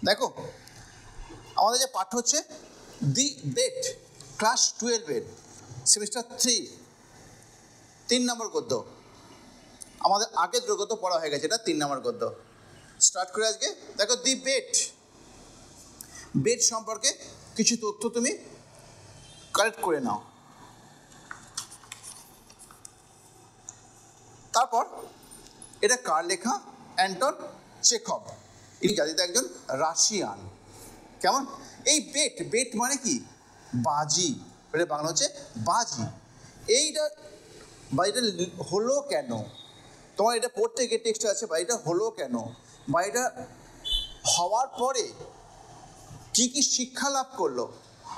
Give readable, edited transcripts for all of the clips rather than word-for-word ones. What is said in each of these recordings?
দেখো আমাদের যে পাঠ হচ্ছে দি বেট, ক্লাস 12-এর সেমিস্টার 3 3 নম্বর গদ্য। আমাদের আগের গদ্য পড়া হয়ে গেছে, এটা 3 নম্বর গদ্য। স্টার্ট করে আজকে দেখো দি বেট। বেট সম্পর্কে কিছু তথ্য তুমি কালেক্ট করে নাও। তারপর এটা কার লেখা? Anton Chekhov. ইনি জাতিতে একজন রাশিয়ান। কেমন? এই বেট, বেট মানে কি? বাজি। এটা বাংলা হচ্ছে বাজি। এইটা বা এটা হলো কেন, তোমার এটা পড়তে গিয়ে টেক্সট আছে, বা এটা হলো কেন, বা এটা হওয়ার পরে কি কি শিক্ষা লাভ করলো,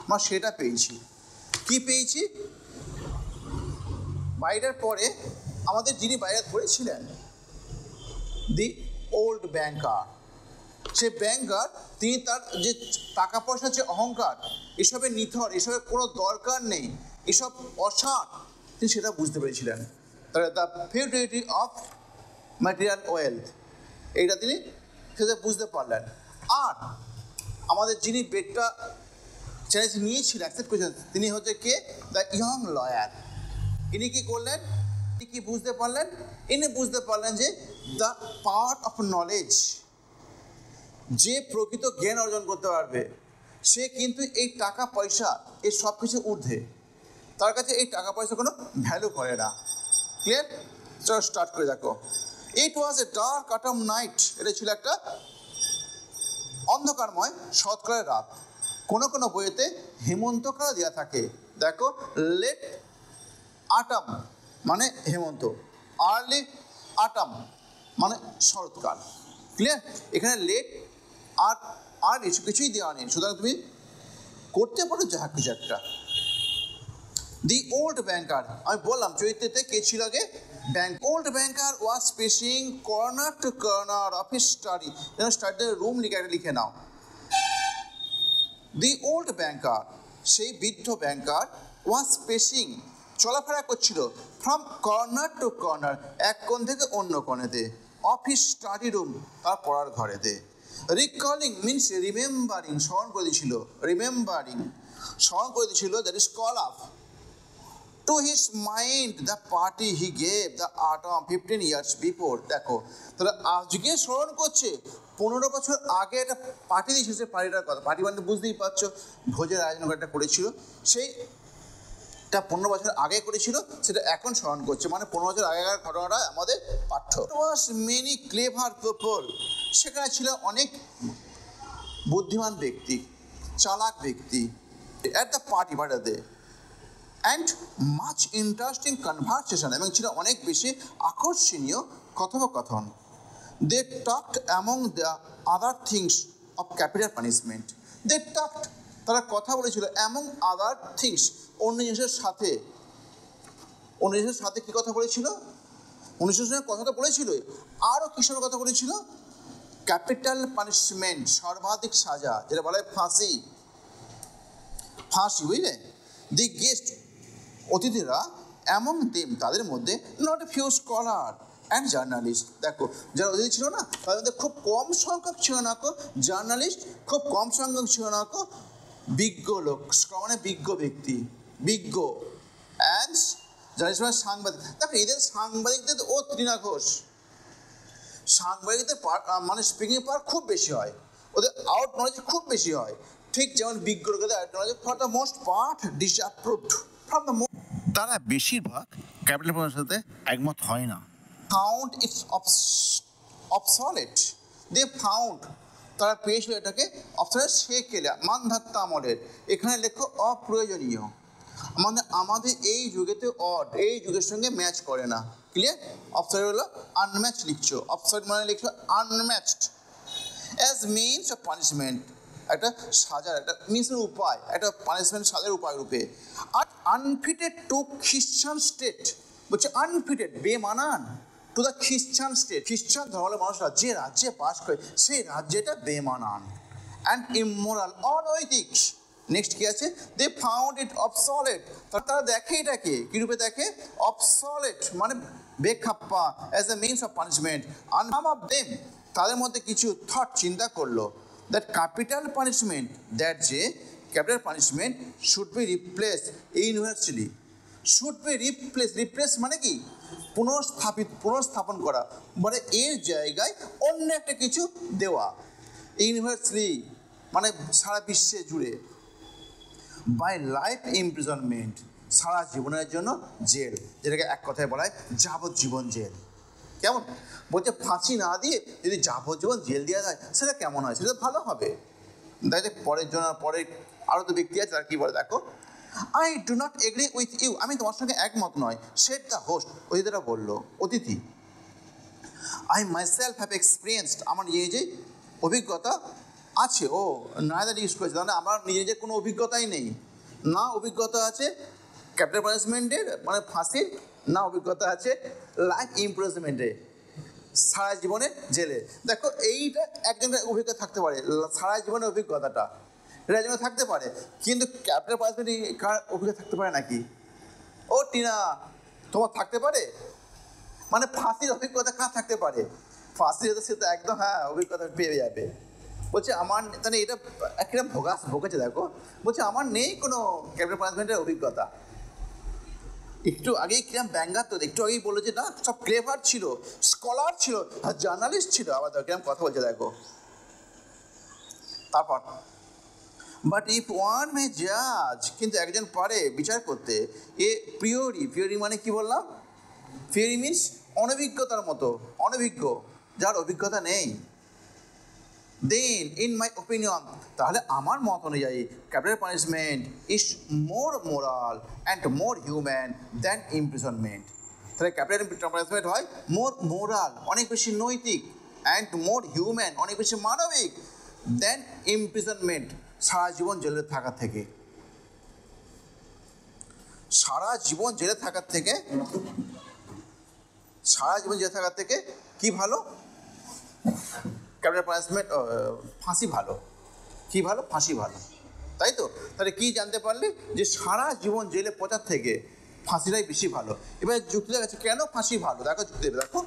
মা সেটা পেয়েছি। কি পেয়েছি? বাইরের পরে আমাদের যিনি বাইরে ধরেছিলেন দি ওল্ড ব্যাংকার, সে ব্যাংকার তিনি তার যে টাকা পয়সার যে অহংকার, এসবের নিথর, এসবের কোনো দরকার নেই, এসব অসার, তিনি সেটা বুঝতে পেরেছিলেন। তাহলে the futility of material wealth, এইটা তিনি সেটা বুঝতে পারলেন। আর আমাদের যিনি বেটটা চ্যালেঞ্জ নিয়েছিলেন, অ্যাকসেপ্ট করেছেন, তিনি হচ্ছে কে? The young lawyer. ইনি কী করলেন? ইনি কি বুঝতে পারলেন? ইনি বুঝতে পারলেন যে দ্য পাওয়ার অফ নলেজ, যে প্রকৃত জ্ঞান অর্জন করতে পারবে সে কিন্তু এই টাকা পয়সা এই সব কিছু ঊর্ধ্বে, তার কাছে এই টাকা পয়সা কোনো ভ্যালু করে না। ক্লিয়ার? চলো স্টার্ট করে দেখো। ইট ওয়াজ এ ডার্ক অটম নাইট। এটা ছিল একটা অন্ধকারময় শরৎকালের রাত। কোনো কোনো বইয়েতে হেমন্তকাল দেওয়া থাকে। দেখো, লেট আটাম মানে হেমন্ত, আর্লি আটাম মানে শরৎকাল। ক্লিয়ার? এখানে লেট আর কিছুই দেওয়া নেই, সুতরাং তুমি করতে পারো যা কিছু একটা। দি ওল্ড ব্যাংকার, আমি বললাম চরিত্রতে কে ছিল আগে? Bank. Old banker was পেসিং corner to corner of his study. যেন স্টাডির রুম লিখে নাও। দি ওল্ড ব্যাংকার, সেই বৃদ্ধ ব্যাংকার, ওয়াজ পেসিং চলাফেরা করছিল, ফ্রম কর্নার টু কর্নার, এক কোণ থেকে অন্য কোণেতে, অফ হিজ স্টাডি রুম, তার পড়ার ঘরেতে। রিকলিং মিনস রিমেম্বারিং, স্মরণ করে দিয়েছিল, রিমেম্বারিং স্মরণ করে দিয়েছিল, that is call up to his mind the party he gave the atom 15 years before. দেখো, তাহলে আজকে স্মরণ করছে 15 বছর আগে একটা পার্টি দিয়েছিল, সে পার্টিটার কথা। পার্টি মানে বুঝতেই পারছো, ভোজের আয়োজন একটা করেছিল, সেইটা 15 বছর আগে করেছিল, সেটা এখন স্মরণ করছে, মানে 15 বছর আগেকার ঘটনাটা আমাদের পাঠ্য। ওয়াজ মেনি ক্লেভার পিপল, সেখানে ছিল অনেক বুদ্ধিমান ব্যক্তি, চালাক ব্যক্তি, অ্যাট দ্য পার্টিতে, অ্যান্ড মাচ ইন্টারেস্টিং কনভারসেশন, এবং ছিল অনেক বেশি আকর্ষণীয় কথোপকথন। They talked among the other things of capital punishment. They talked, তারা কথা বলেছিল, অ্যামং আদার থিংস, অন্য জিনিসের সাথে। অন্য জিনিসের সাথে কী কথা বলেছিল? অন্য জিনিসের কথা তো বলেছিল, আরও কিসের কথা বলেছিল? ক্যাপিটাল পানিশমেন্ট, সর্বাধিক সাজা, যেটা বলা হয় ফাঁসি। ফাঁসি, বুঝলে? দি গেস্ট, অতিথিরা, অ্যামং দেম, তাদের মধ্যে, not a few scholar and journalist. দেখো, যারা অতিথি ছিল না, তাদের মধ্যে খুব কম সংখ্যক ছিল না কো জার্নালিস্ট, খুব কম সংখ্যক ছিল না কো বিজ্ঞ লোক, মানে বিজ্ঞ ব্যক্তি, বিজ্ঞ, অ্যান্ড জার্নালিস্ট মানে সাংবাদিক। দেখো, এদের সাংবাদিকদের ও তৃণা ঘোষ, সাংবাদিকদের মানে স্পিকিং পাওয়ার খুব বেশি হয়, ওদের আউট নলেজ খুব বেশি হয়, ঠিক যেমন বিজ্ঞ লোকেদের out knowledge for the most part disapproved from the. তারা বেশিরভাগ ক্যাপিটাল পানিশমেন্টের সাথে একমত হয় না। Found it's obsolete, they found, তারা পেয়েছিল এটাকে অবসলেট, সেকেলে মানধাত্তা আমলের, এখানে লেখো অপ্রয়োজনীয়, মানে আমাদের এই যুগেতে এই যুগের সঙ্গে ম্যাচ করে না। ক্লিয়ার? অবসলেট হলো আনম্যাচ লিখছো, অবসলেট মানে লিখছো unmatched. As means of punishment, একটা সাজার, একটা মিনসের উপায়, একটা পানিশমেন্ট সাজার উপায় রূপে। আর আনফিটেড টু খ্রিশ্চান স্টেট, বলছে আনফিটেড, বেমানান, to the Christian state, Christian ধর্মের মানুষরা যে রাজ্যে বাস করে সেই রাজ্যটা বেমানান, অ্যান্ড ইমোরাল, অনৈতিক। নেক্সট কি আছে? দে ফাউন্ড ইট অবসলেট, তারা দেখে এটাকে কী রূপে দেখে? অবসলেট মানে বেখাপ্পা, as a means of punishment. And some of them, তাদের মধ্যে কিছু থট চিন্তা করলো, দ্যাট ক্যাপিটাল পানিশমেন্ট দ্যাট যে capital punishment should be replace universally, should be replace মানে কি পুনঃস্থাপন করা, মানে এর জায়গায় অন্য একটা কিছু দেওয়া, ইউনিভার্সালি মানে সারা বিশ্বে জুড়ে, বাই লাইফ ইমপ্রিজনমেন্ট সারা জীবনের জন্য জেল, যেটাকে এক কথায় বলা হয় যাবজ্জীবন জেল। কেমন বলছে ফাঁসি না দিয়ে যদি যাবজ্জীবন জেল দেওয়া যায় সেটা কেমন হয়, সেটা ভালো হবে। তাই পরের আরও তো ব্যক্তি আছে তারা কী বলে দেখো, I do not agree with you, আমি তোমার সঙ্গে একমত নয়, সেট দ্য হোস্ট, অতিথিরা বললো, অতিথি আই মাইসেলফ হ্যাভ এক্সপিরিয়েন্সড, আমার নিজে অভিজ্ঞতা আছে, ও নাইদার ইউজ করেছে, তাহলে আমার নিজের কোনো অভিজ্ঞতাই নেই, না অভিজ্ঞতা আছে ক্যাপিটাল পানিশমেন্টের মানে ফাঁসির, না অভিজ্ঞতা আছে লাইফ ইমপ্রিজনমেন্টের সারা জীবনে জেলে। দেখো এইটা একজনের অভিজ্ঞতা থাকতে পারে, সারা জীবনের অভিজ্ঞতাটা এটা যেন থাকতে পারে, কিন্তু ক্যাপিটাল পানিশমেন্টে কার অভিজ্ঞতা থাকতে পারে নাকি? ও টিনা তোমার থাকতে পারে, মানে ফাঁসির অভিজ্ঞতা কার থাকতে পারে? ফাঁসির সে তো একদম হ্যাঁ অভিজ্ঞতা পেয়ে যাবে। বলছে আমার তাহলে এটা একটা ভোগেছে দেখো, বলছে আমার নেই কোনো ক্যাপিটাল পানিশমেন্টের অভিজ্ঞতা। একটু আগেই কিরম ব্যাঙ্গার, তো একটু আগেই বললো যে না সব ক্লেভার ছিল, স্কলার ছিল আর জার্নালিস্ট ছিল, আবার কিরম কথা বলছে দেখো। তারপর বাট ইফ ওয়ান মে জাজ, কিন্তু একজন পারে বিচার করতে, এ পিওরি মানে কি বললাম, পিওরি মিনস অনভিজ্ঞতার মতো, অনভিজ্ঞ যার অভিজ্ঞতা নেই, দেন ইন মাই ওপিনিয়ন, তাহলে আমার মত অনুযায়ী capital punishment is more moral and more human than imprisonment. তাহলে ক্যাপিটাল পানিশমেন্ট হয় মোর মোরাল অনেক বেশি নৈতিক, অ্যান্ড মোর হিউম্যান অনেক বেশি মানবিক, দেন ইমপ্রিজনমেন্ট সারা জীবন জেলে থাকার থেকে, সারা জীবন জেলে থাকার থেকে, সারা জীবন জেলে থাকার থেকে কি ভালো? ক্যাপিটাল পানিশমেন্ট ফাঁসি ভালো। কি ভালো? ফাঁসি ভালো, তাই তো? তাহলে কি জানতে পারলে যে সারা জীবন জেলে পচার থেকে ফাঁসিটাই বেশি ভালো। এবার যুক্তি দেখাচ্ছে কেন ফাঁসি ভালো, দেখো যুক্তি দেবে, দেখো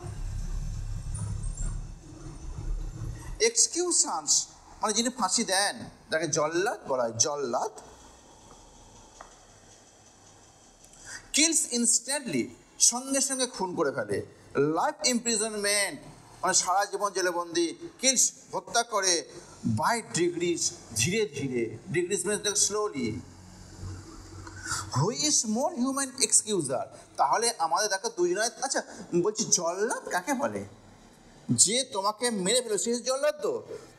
এক্সকিউশনস মানে যিনি ফাঁসি দেন তাকে জল্লাদ বলা হয়, জল্লাদ। কিলস ইনস্ট্যান্টলি সঙ্গে সঙ্গে খুন করে ফেলে। লাইফ ইমপ্রিজনমেন্ট মানে সারা জীবন জেলেবন্দি। কিলস হত্যা করে, বাই ডিগ্রিজ ধীরে ধীরে, ডিগ্রিজ মানে slowly. Who is more human excuser, তাহলে আমাদের দেখো দুজনের, আচ্ছা বলছি জল্লাদ কাকে বলে? যে তোমাকে মেরে ফেলো সে জল্লাদ তো।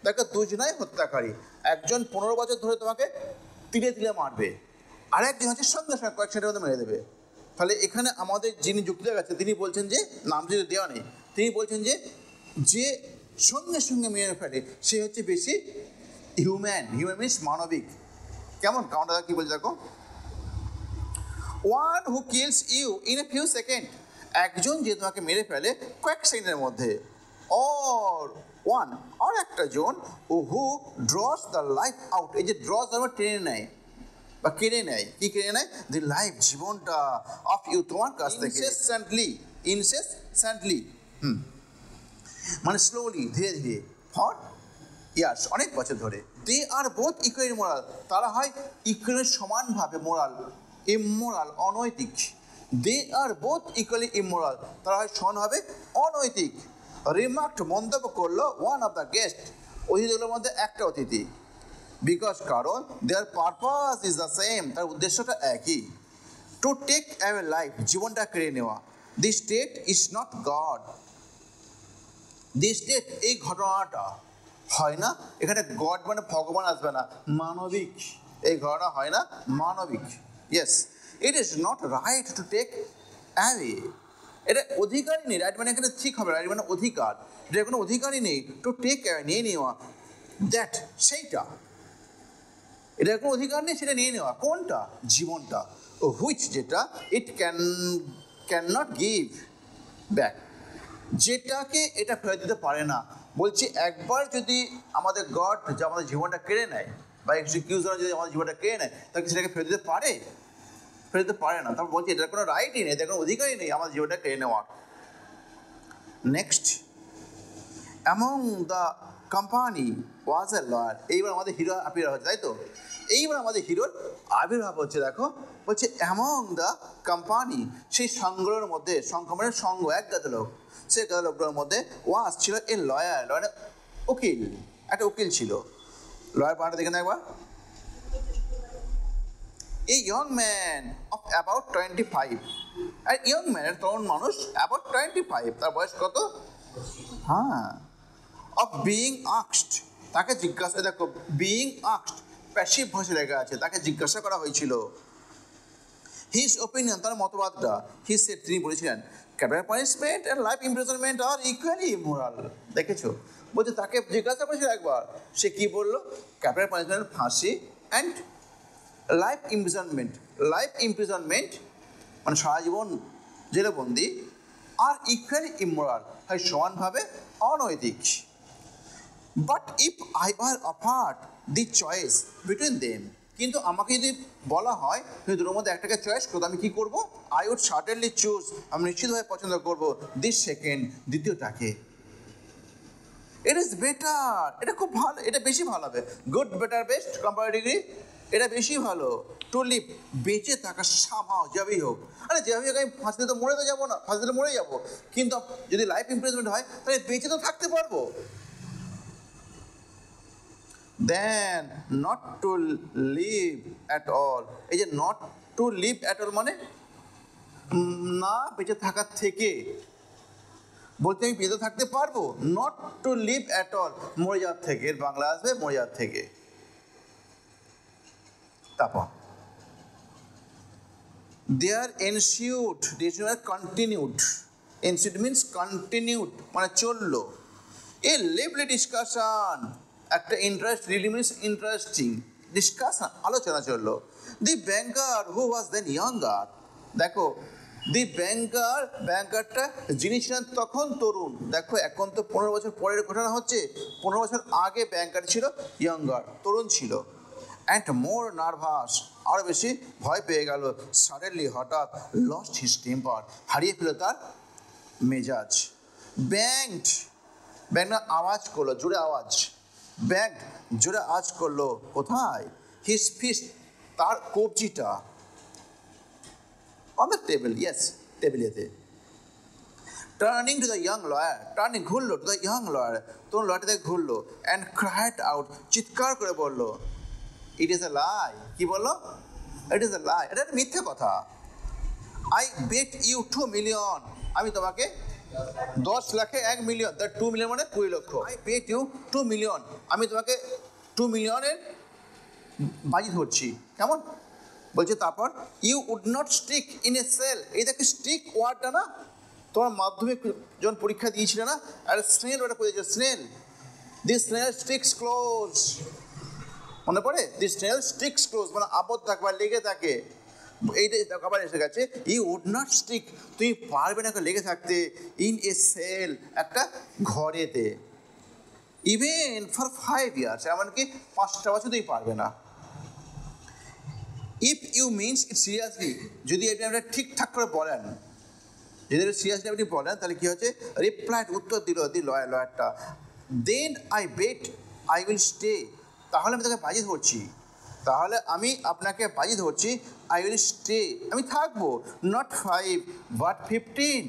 দেখো দুজনাই হত্যাকারী, একজন 15 বছর ধরে তোমাকে তিলে তিলে মারবে, আরেকজন হচ্ছে সঙ্গে সঙ্গে কয়েক সেকেন্ডের মধ্যে মেরে দেবে। তাহলে এখানে আমাদের যিনি যুক্তি দেখাচ্ছে তিনি বলছেন যে, নাম যদি দেওয়া নেই, তিনি বলছেন যে যে সঙ্গে সঙ্গে মেরে ফেলে সে হচ্ছে বেশি হিউম্যান মিনস মানবিক। কেমন কাউন্টার কি বলছে দেখো, one who kills you in a few second, একজন যে তোমাকে মেরে ফেলে কয়েক সেকেন্ডের মধ্যে, অর ওয়ান আর একটা জন হু ড্রস দ্য লাইফ আউট, এই যে ড্রস ধর্ম টেনে নেয় বা কেড়ে নেয়, কি কেড়ে নেয়? দি লাইফ জীবনটা অফ ইউ তোমার কাছ থেকে, ইনসেসেন্টলি মানে স্লোলি ধীরে ধীরে, ফর ইয়ার্স অনেক বছর ধরে। দে আর বোথ ইকুয়ালি মোরাল, তারা হয় ইকুয়ালি সমানভাবে মোরাল, ইমোরাল অনৈতিক। দে আর বোথ ইকুয়ালি ইমোরাল, তারা হয় সমানভাবে অনৈতিক। রিমার্কড মন্তব্য করলো ওয়ান অফ দ্য গেস্ট, অতিথিগুলোর মধ্যে একটা অতিথি, বিকজ কারণ দেয়ার পারপাস ইজ দ্য সেম, তার উদ্দেশ্যটা একই, টু টেক অ্যাওয়ে লাইফ জীবনটা কেড়ে নেওয়া। The state is not god, the state এই ঘটনাটা হয় না, এখানে গড মানে ভগবান আসবে না, মানবিক, এই ঘটনা হয় না মানবিক। Yes, it is not right to take away, এটা অধিকারই নেই, রাইট মানে এখানে ঠিক হবে, রাইট মানে অধিকার, এটা কোনো অধিকারই নেই, টু টেক অ্যাওয়ে নিয়ে নেওয়া, দ্যাট সেইটা, এটা কোনো অধিকার নেই সেটা নিয়ে নেওয়া, কোনটা? জীবনটা, হুইচ যেটা, it can not give back, যেটাকে এটা ফেরত দিতে পারে না। বলছি একবার যদি আমাদের গড যে আমাদের জীবনটা কেড়ে নেয় বা এক্সিকিউশন যদি আমাদের জীবনটা কেড়ে নেয়, তাকে সেটাকে ফেরত দিতে পারে? ফেরত দিতে পারে না। তারপর বলছি এটার কোনো রাইটই নেই, এটার কোনো অধিকারই নেই আমাদের জীবনটা কেড়ে নেওয়ার। Next, among the company was a lawyer. এইবার আমাদের হিরো আবির্ভাব হচ্ছে, তাই তো? এইবার আমাদের হিরোর আবির্ভাব হচ্ছে, দেখো বলছে অ্যামং দ্য কোম্পানি, সেই সংগ্রহের মধ্যে, সংখ্যামানের সঙ্গ, এক গাদা লোক, সেই গাদা লোকগুলোর মধ্যে ওয়াজ ছিল এ লয়ার, লয়ার উকিল, একটা উকিল ছিল। লয়ার বানাটা দেখে না একবার। A young man of about 25, আর ইয়ং ম্যান, তরুণ মানুষ, অ্যাবাউট 25, তার বয়স কত? হ্যাঁ, অফ বিইং আস্কড, তাকে জিজ্ঞাসা, দেখো বিইং আস্কড প্যাসিভ ভয়েসে লেখা আছে, তাকে জিজ্ঞাসা করা হয়েছিল হিজ ওপিনিয়ন, তার মতবাদটা। হি সেড, তিনি বলেছিলেন capital punishment and life imprisonment are equally immoral. দেখেছো, বলছে তাকে জিজ্ঞাসা করেছিল একবার, সে কি বললো? ক্যাপিটাল পানিশমেন্ট ফাঁসি, and life imprisonment, life imprisonment মানে সারা জীবন জেলবন্দি, আর ইকুয়ালি ইমোরাল হয় সমানভাবে অনৈতিক। But if I are offered the choice between them, কিন্তু আমাকে যদি বলা হয় তুমি দুটোর মধ্যে একটাকে চয়েস করো, আমি কী করবো? আই উড সার্টেনলি চুজ, আমি নিশ্চিতভাবে পছন্দ করবো দিস সেকেন্ড, দ্বিতীয়টাকে। ইট ইজ বেটার, এটা খুব ভালো, এটা বেশি ভালো হবে। গুড, বেটার, বেস্ট, কম্পারেটিভলি এটা বেশি ভালো। টু লিভ, বেঁচে থাকা, সামাও যেভাবেই হোক। আরে যেভাবেই হোক, আমি ফাঁসিতে তো মরে তো যাবো না, ফাঁসিতে মরে যাবো, কিন্তু যদি লাইফ ইমপ্রিজনমেন্ট হয় তাহলে বেঁচে তো থাকতে পারবো। Then not to live at all, এই যে not to live at all মানে না বেঁচে থাকার থেকে, বলতে আমি বেঁচে থাকতে পারবো, not to live at all মরে যাওয়ার থেকে, এর বাংলা আসবে মরে যাওয়ার থেকে। তারপর দেয়ার এনসিউড, কন্টিনিউড, এনসিউড মিনস কন্টিনিউড মানে চললো, এ লিভলি ডিসকাশন, একটা interest, really means interesting, discussion আলোচনা চললো। দি ব্যাংকার হু ওয়াজ দেন ইয়ঙ্গার, দেখো দি ব্যাংকার, ব্যাংকারটা যিনি ছিলেন তখন তরুণ, দেখো এখন তো 15 বছর পরের ঘটনা হচ্ছে, 15 বছর আগে ব্যাংকার ছিল ইয়ঙ্গার, তরুণ ছিল। অ্যান্ড মোর নার্ভাস, আরও বেশি ভয় পেয়ে গেল। সাডেনলি, হঠাৎ, লস্ট হিজ টেম্পার, হারিয়ে ফেল তার মেজাজ। ব্যাংকড, ব্যাংক না আওয়াজ করলো, জোরে আওয়াজ, ব্যাংক জোরে আওয়াজ করলো, কোথায়? হিজ ফিস্ট, তার কবজিটা, অন দ্য টেবিল, ইয়েস টেবিলেতে। Turning to the young lawyer, turning ঘুরলো, টু দ্য ইয়ং লয়ার, তরুণ লয়ারটা থেকে ঘুরলো, অ্যান্ড ক্রাইড আউট, চিৎকার করে বললো, ইট ইজ এ লাই, কি বললো? ইট ইজ এ লাই, এটা একটা মিথ্যে কথা। আই বেট ইউ 2 মিলিয়ন, আমি তোমাকে 10 লাখে 1 মিলিয়ন, তার 2 মিলিয়ন মানে 20 লক্ষ। আই বেট ইউ 2 মিলিয়ন, আমি তোমাকে 2 মিলিয়নের বাজি ধরছি। কেমন বলছে? তারপর you would not stick in a cell, এই দেখো স্টিক ওয়ার্ডটা না, তোমার মাধ্যমিক যখন পরীক্ষা দিয়েছিল না, আর স্নেল ওটা পড়েছিল, স্নেল, দি স্নেল স্টিক্স ক্লোজ, মনে পড়ে? দি স্নেল স্টিক্স ক্লোজ মানে আবদ্ধ থাকে বা লেগে থাকে, এইটাই আবার এসে গেছে। ইউ উড নট স্টিক, তুমি পারবে না লেগে থাকতে, ইন এ সেল, একটা ঘরেতে, ইভেন ফর 5 ইয়ার্স, এমনকি 5টা বছর তুমি পারবে না। If you means it seriously, যদি আপনি আপনার ঠিকঠাক করে বলেন, যদি সিরিয়াসলি আপনি বলেন, তাহলে কী হচ্ছে? রিপ্লাইড, উত্তর দিল দি লয়ারটা, then I bet I will stay, তাহলে আমি তাকে বাজি ধরছি, তাহলে আমি আপনাকে বাজি ধরছি, আই উইল স্টে, আমি থাকবো, নট 5 বাট 15,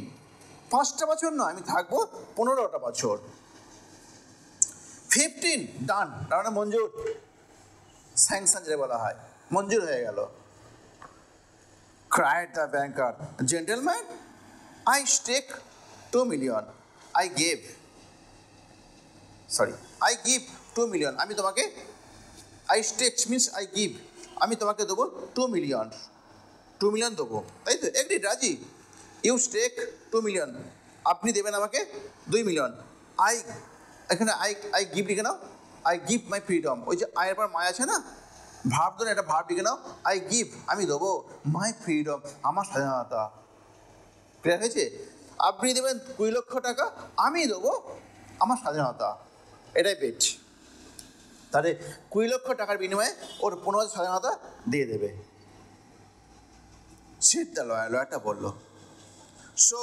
5টা বছর নয়, আমি থাকবো 15টা বছর। 15 ডান, তার মানে মঞ্জুর, স্যাংশন যেটা বলা হয়, মঞ্জুর হয়ে গেল। Cried the banker, gentleman I stake 2 million, I give 2 million, আমি তোমাকে, I stake means I give, আমি তোমাকে দেবো 2 মিলিয়ন, 2 মিলিয়ন দেবো, তাই তো? এগ্রিড, রাজি। ইউ স্টেক 2 মিলিয়ন, আপনি দেবেন আমাকে 2 মিলিয়ন। আই, এখানে আই গিভ লিখে নাও, আই গিভ মাই ফ্রিডম, ওই যে আয়ের পর মায় আছে না, ভার্ব ধরে একটা ভার্ব লিখে নাও, আই গিভ, আমি দেবো, মাই ফ্রিডম, আমার স্বাধীনতা। ক্লিয়ার হয়েছে? আপনি দেবেন 20 লক্ষ টাকা, আমি দেবো আমার স্বাধীনতা, এটাই বেট। তাহলে 20 লক্ষ টাকার বিনিময়ে ওর 15 বছর স্বাধীনতা দিয়ে দেবে। সেট দ্য লয়ার, লয়ারটা বললো। So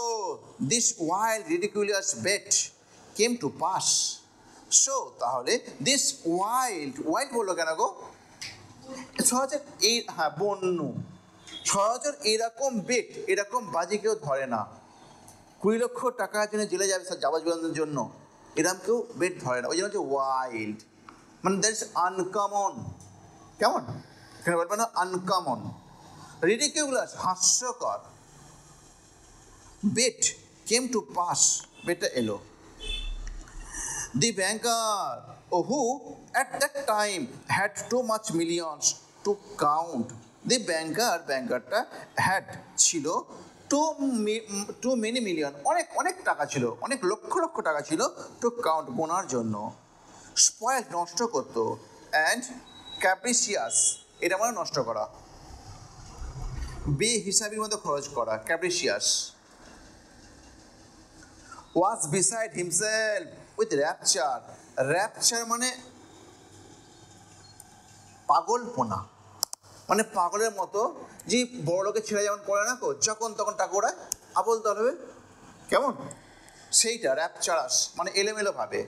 this wild ridiculous bet came to pass, so তাহলে দিস ওয়াইল্ড বললো কেন গো? সহজে এই বন্য সহজের এরকম বেট, এরকম বাজি কেউ ধরে না। 20 লক্ষ টাকার জন্য জেলে যাবে যাবজ্জীবনের জন্য, এরকম কেউ বেট ধরে না। ওই জন্য হচ্ছে ওয়াইল্ড, মানে দ্যাট ইজ আনকমন। কেমন? এখানে বলবে না আনকমন, রিডিকিউলাস, হাস্যকর। বেট কেম টু পাস, বেটটা এলো। The banker who at that time had too much millions to count. The bankerটা had ছিল too many million, অনেক টাকা ছিল, অনেক লক্ষ টাকা ছিল, to count, গোনার জন্য। Spoiled, নষ্ট করতো, and capricious, এটা মানে নষ্ট করা, বেহিসাবির মতো খরচ করা, capricious। Was beside himself with rapture মানে পাগলপনা, মানে পাগলের মতো, যে বড় লোকের ছেলে যেমন করে না, যখন তখন টাকা ওড়ায়, আবল তল হবে, কেমন সেইটা র্যাপচারাস, মানে এলোমেলো ভাবে।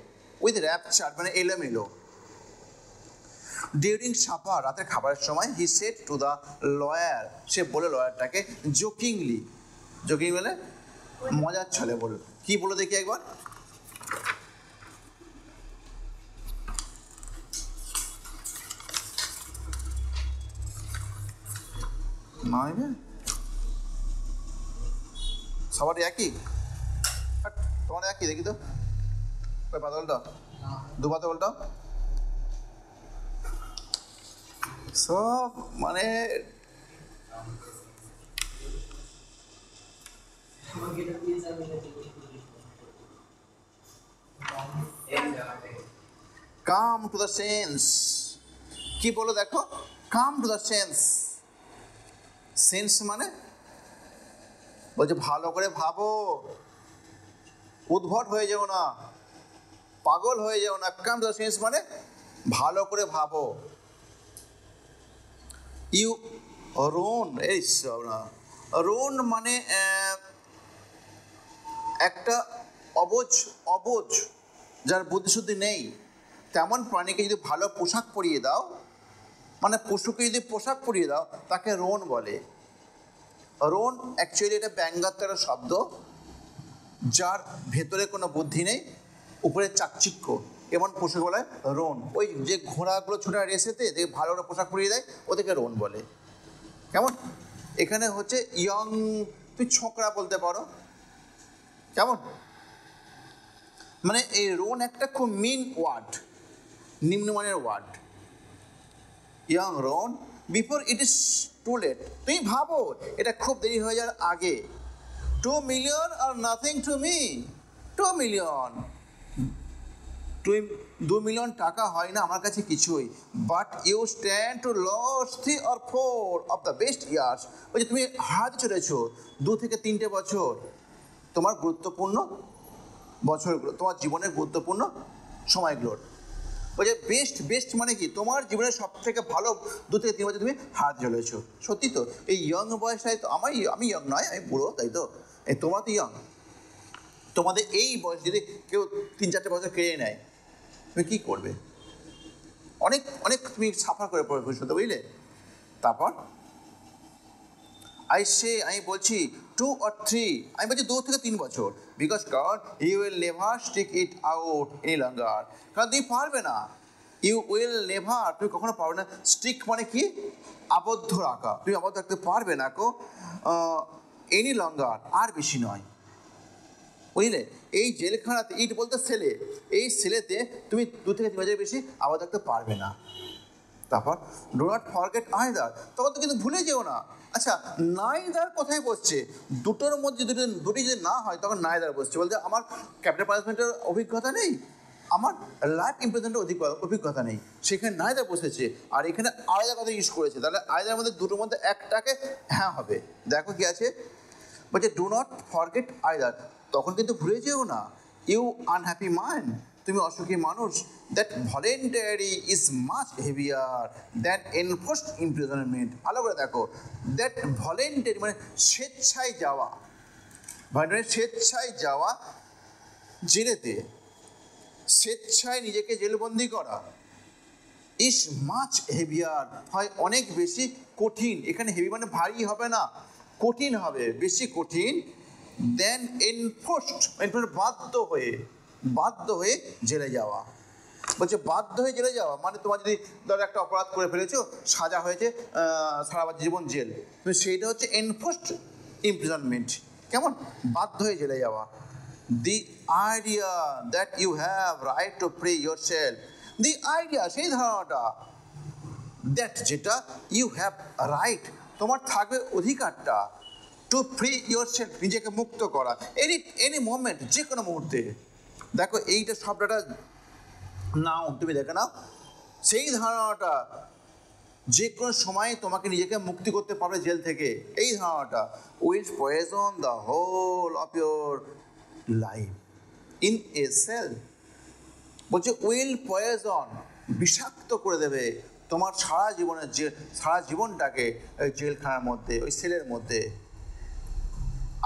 উইথ র্যাপচার মানে এলোমেলো। ডিউরিং সাপার, রাতের খাবারের সময়, he said to the lawyer, সে বলে লয়ারটাকে, জোকিংলি বলে মজার ছলে বলল। কি বলো দেখি একবার? সবার একই, তোমার একই, দেখি তো পাতা বলটা, দু পাতা বলটা, সব মানে কাম টু দ্য সেন্স। কি বলো দেখো? কাম টু দ্য সেন্স মানে বলছে ভালো করে ভাবো, উদ্ভট হয়ে যাও না, পাগল হয়ে যাও না। কাম টু দ্য সেন্স মানে ভালো করে ভাবো। ইউ রোন, এই রোন মানে একটা অবুঝ যার বুদ্ধিশুদ্ধি নেই, তেমন প্রাণীকে যদি ভালো পোশাক পরিয়ে দাও, মানে পশুকে যদি পোশাক পরিয়ে দাও, তাকে রোন বলে। রোন অ্যাকচুয়ালি এটা ব্যঙ্গাত্মক শব্দ, যার ভেতরে কোনো বুদ্ধি নেই, উপরে চাকচিক্য, এমন পশু বলে রোন। ওই যে ঘোড়াগুলো ছোটা রেসেতে যে ভালো করে পোশাক পরিয়ে দেয়, ওদেরকে রোন বলে। কেমন? এখানে হচ্ছে ইয়ং, তুই ছোকরা বলতে পারো, কেমন? মানে এই রোন একটা খুব মিন ওয়ার্ড, নিম্নমানের ওয়ার্ড। ইয়ং রোন, before it is too late, তুমি ভাবো এটা খুব দেরি হয়ে যাওয়ার আগে। 2 million আর nothing to me. 2 million, 2 million টাকা হয় না আমার কাছে কিছুই। But you stand to lose 3 or 4 of the best years. ওই যে তুমি হারাতে চলেছো 2 থেকে 3টে বছর, তোমার গুরুত্বপূর্ণ বছরগুলো, তোমার জীবনের গুরুত্বপূর্ণ সময়গুলোর। ওই যে বেস্ট মানে কি? তোমার জীবনের সব থেকে ভালো 2 থেকে 3 বছর তুমি হারাতে চলেছো। সত্যি তো, এই ইয়ং বয়সটাই তো আমি ইয়ং নয়, আমি বুড়ো, তাই তো? এই তোমরা তো ইয়ং, তোমাদের এই বয়স যদি কেউ 3-4টে বছর কেড়ে নেয়, তুমি কী করবে? অনেক তুমি সাফার করে পড়বে ভবিষ্যতে, বুঝলে? তারপর আমি বলছি 2 or 3, আমি বলছি 2 থেকে 3 বছর। বিকজ কারণ you will never stick it out any longer, কারণ তুমি পারবে না। ইউ উইল নেভার, তুমি কখনো পারবে না। স্টিক মানে কি? আবদ্ধ রাখা, তুমি আবদ্ধ রাখতে পারবে না এনি লঙ্গার, আর বেশি নয়, বুঝলে? এই জেলখানাতে, ইট বলতে সেলে, এই সেলেতে তুমি 2 থেকে 3 বছরের বেশি আবদ্ধ থাকতে পারবে না। তারপর ডু নট ফরগেট আইদার, তখন তো কিন্তু ভুলে যেও না। আচ্ছা, নাইদার কোথায় বসছে? দুটোর মধ্যে দুটি যদি না হয়, তখন নাইদার বসছে। বলতে আমার ক্যাপিটাল পানিশমেন্টের অভিজ্ঞতা নেই, আমার লাইফ ইমপ্রিজনমেন্টের অভিজ্ঞতা নেই, সেখানে নাইদার বসেছে। আর এখানে আলাদা কথা ইউজ করেছে, তাহলে আইদার মধ্যে দুটোর মধ্যে একটাকে হ্যাঁ হবে। দেখো কি আছে, বলছে ডু নট ফরগেট আইদার, তখন কিন্তু ভুলে যেও না। ইউ আনহ্যাপি মাইন্ড, তুমি অসুখী মানুষ। That voluntary is much heavier than enforced imprisonment. ভালো করে দেখো, দ্যাট ভলেন্টারি মানে স্বেচ্ছায় যাওয়া, স্বেচ্ছায় যাওয়া জেলেতে, স্বেচ্ছায় নিজেকে জেলবন্দি করা ইজ মাচ হেভিয়ার, হয় অনেক বেশি কঠিন। এখানে হেভি মানে ভারী হবে না, কঠিন হবে, বেশি কঠিন। দেন এনফোর্সড, বাধ্য হয়ে জেলে যাওয়া। বলছে বাধ্য হয়ে জেলে যাওয়া মানে তোমার যদি ধরো একটা অপরাধ করে ফেলেছো, সাজা হয়েছে সারা জীবন জেল, কিন্তু সেইটা হচ্ছে এনফোর্সড ইমপ্রিজনমেন্ট। কেমন? বাধ্য হয়ে জেলে যাওয়া। The idea that you have right to free yourself, the idea সেই ধারণাটা, দ্যাট যেটা ইউ হ্যাভ রাইট তোমার থাকবে অধিকারটা, টু ফ্রি ইয়োর সেলফ নিজেকে মুক্ত করা, এনি মোমেন্ট, যে কোনো মুহূর্তে। দেখো এইটা শব্দটা নাও তুমি দেখে নাও, সেই ধারণাটা যে কোনো সময় তোমাকে নিজেকে মুক্তি করতে পারবে জেল থেকে, এই ধারণাটা will poison the whole of your life in a cell. বলছে উইল পয়জন, বিষাক্ত করে দেবে তোমার সারা জীবনটাকে ওই জেলখানার মধ্যে, ওই সেলের মধ্যে।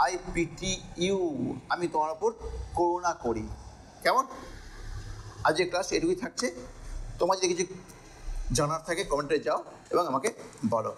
আই পিটি ইউ, আমি তোমার ওপর করুণা করি। কেমন? আজকের ক্লাস এটুকুই থাকছে। তোমার যদি কিছু জানার থাকে কমেন্টে যাও এবং আমাকে বলো।